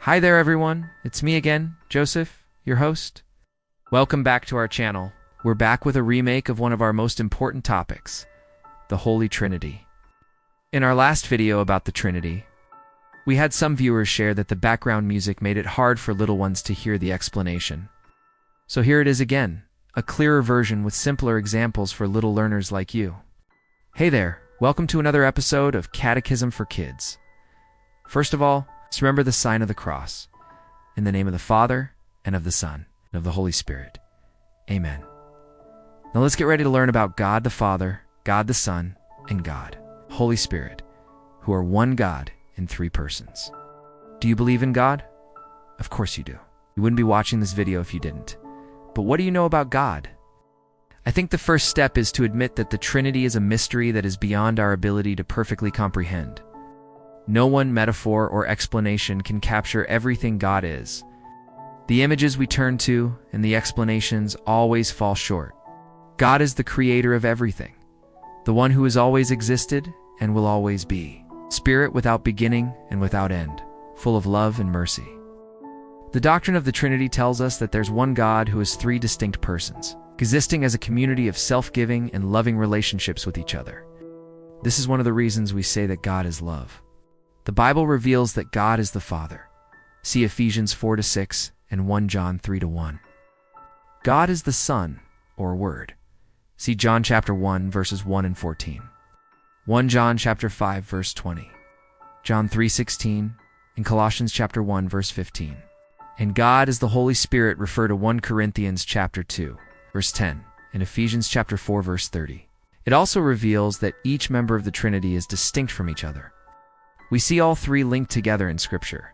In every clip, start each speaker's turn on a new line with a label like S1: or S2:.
S1: Hi there everyone, it's me again, Joseph, your host. Welcome back to our channel. We're back with a remake of one of our most important topics, the Holy Trinity. In our last video about the Trinity, we had some viewers share that the background music made it hard for little ones to hear the explanation. So here it is again, a clearer version with simpler examples for little learners like you. Hey there, welcome to another episode of Catechism for Kids. First of all, let's remember the sign of the cross. In the name of the Father, and of the Son, and of the Holy Spirit. Amen. Now let's get ready to learn about God the Father, God the Son, and God, Holy Spirit, who are one God in three persons. Do you believe in God? Of course you do. You wouldn't be watching this video if you didn't. But what do you know about God? I think the first step is to admit that the Trinity is a mystery that is beyond our ability to perfectly comprehend. No one metaphor or explanation can capture everything God is. The images we turn to and the explanations always fall short. God is the creator of everything, the one who has always existed and will always be, spirit without beginning and without end, full of love and mercy. The doctrine of the Trinity tells us that there's one God who has three distinct persons, existing as a community of self-giving and loving relationships with each other. This is one of the reasons we say that God is love. The Bible reveals that God is the Father. See Ephesians 4-6 and 1 John 3-1. God is the Son, or Word. See John chapter 1, verses 1 and 14. 1 John chapter 5, verse 20. John 3:16, and Colossians chapter 1, verse 15. And God is the Holy Spirit refer to 1 Corinthians chapter 2, verse 10, and Ephesians chapter 4, verse 30. It also reveals that each member of the Trinity is distinct from each other. We see all three linked together in Scripture.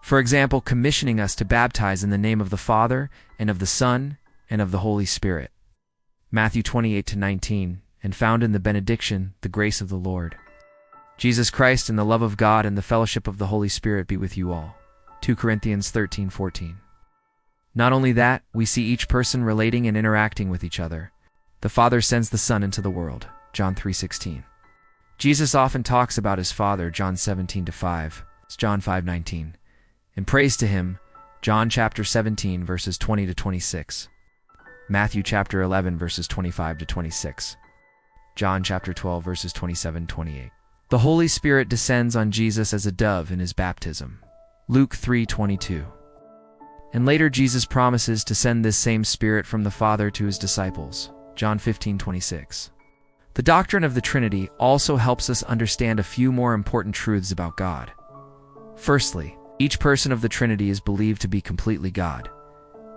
S1: For example, commissioning us to baptize in the name of the Father, and of the Son, and of the Holy Spirit. Matthew 28-19, and found in the benediction, the grace of the Lord. Jesus Christ and the love of God and the fellowship of the Holy Spirit be with you all. 2 Corinthians 13-14. Not only that, we see each person relating and interacting with each other. The Father sends the Son into the world. John 3:16. Jesus often talks about his Father, John 17-5, John 5:19, and prays to him, John chapter 17, verses 20-26, Matthew chapter 11, verses 25-26, John chapter 12, verses 27-28. The Holy Spirit descends on Jesus as a dove in his baptism, Luke 3:22. And later Jesus promises to send this same Spirit from the Father to his disciples, John 15:26. The doctrine of the Trinity also helps us understand a few more important truths about God. Firstly, each person of the Trinity is believed to be completely God.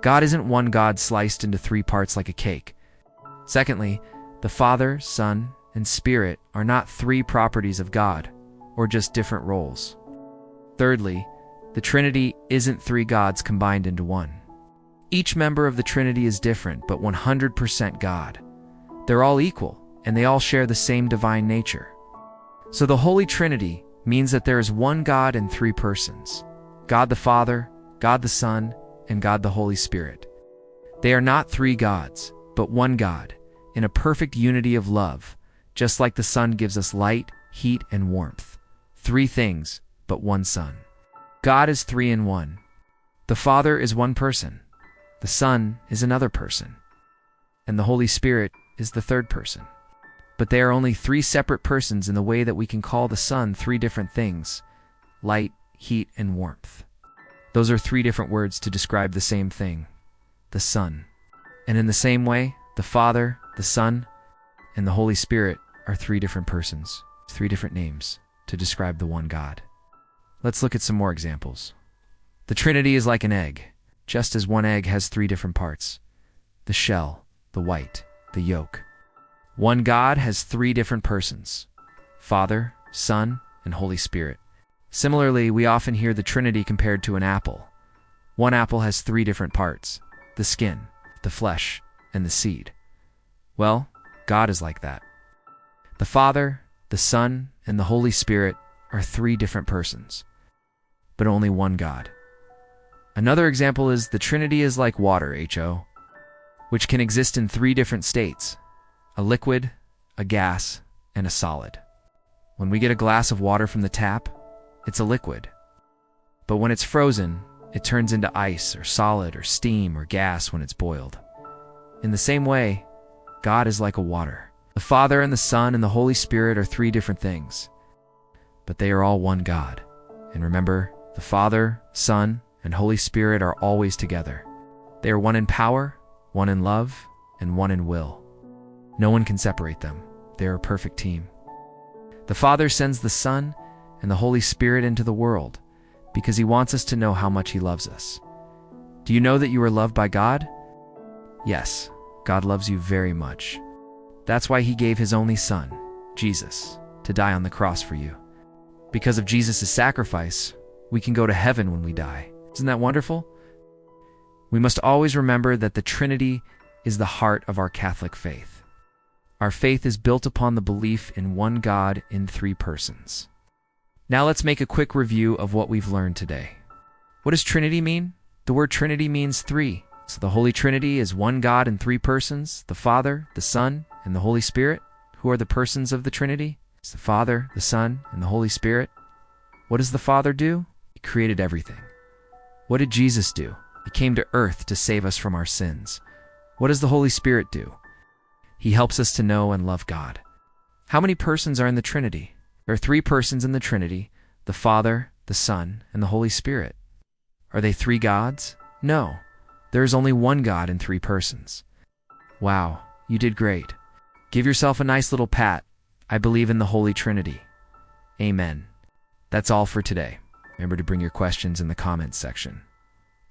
S1: God isn't one God sliced into three parts like a cake. Secondly, the Father, Son, and Spirit are not three properties of God, or just different roles. Thirdly, the Trinity isn't three gods combined into one. Each member of the Trinity is different, but 100% God. They're all equal, and they all share the same divine nature. So the Holy Trinity means that there is one God in three persons: God the Father, God the Son, and God the Holy Spirit. They are not three gods, but one God, in a perfect unity of love, just like the sun gives us light, heat, and warmth. Three things, but one Son. God is three in one. The Father is one person, the Son is another person, and the Holy Spirit is the third person. But they are only three separate persons in the way that we can call the sun three different things: light, heat, and warmth. Those are three different words to describe the same thing, the Son. And in the same way, the Father, the Son, and the Holy Spirit are three different persons, three different names to describe the one God. Let's look at some more examples. The Trinity is like an egg, just as one egg has three different parts: the shell, the white, the yolk. One God has three different persons: Father, Son, and Holy Spirit. Similarly, we often hear the Trinity compared to an apple. One apple has three different parts: the skin, the flesh, and the seed. Well, God is like that. The Father, the Son, and the Holy Spirit are three different persons, but only one God. Another example is the Trinity is like water, which can exist in three different states: a liquid, a gas, and a solid. When we get a glass of water from the tap, it's a liquid. But when it's frozen, it turns into ice or solid or steam or gas when it's boiled. In the same way, God is like a water. The Father and the Son and the Holy Spirit are three different things, but they are all one God. And remember, the Father, Son, and Holy Spirit are always together. They are one in power, one in love, and one in will. No one can separate them. They are a perfect team. The Father sends the Son and the Holy Spirit into the world because he wants us to know how much he loves us. Do you know that you are loved by God? Yes, God loves you very much. That's why he gave his only Son, Jesus, to die on the cross for you. Because of Jesus' sacrifice, we can go to heaven when we die. Isn't that wonderful? We must always remember that the Trinity is the heart of our Catholic faith. Our faith is built upon the belief in one God in three persons. Now let's make a quick review of what we've learned today. What does Trinity mean? The word Trinity means three. So the Holy Trinity is one God in three persons, the Father, the Son, and the Holy Spirit. Who are the persons of the Trinity? It's the Father, the Son, and the Holy Spirit. What does the Father do? He created everything. What did Jesus do? He came to earth to save us from our sins. What does the Holy Spirit do? He helps us to know and love God. How many persons are in the Trinity? There are three persons in the Trinity, the Father, the Son, and the Holy Spirit. Are they three gods? No. There is only one God in three persons. Wow, you did great. Give yourself a nice little pat. I believe in the Holy Trinity. Amen. That's all for today. Remember to bring your questions in the comments section.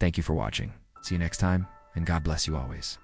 S1: Thank you for watching. See you next time, and God bless you always.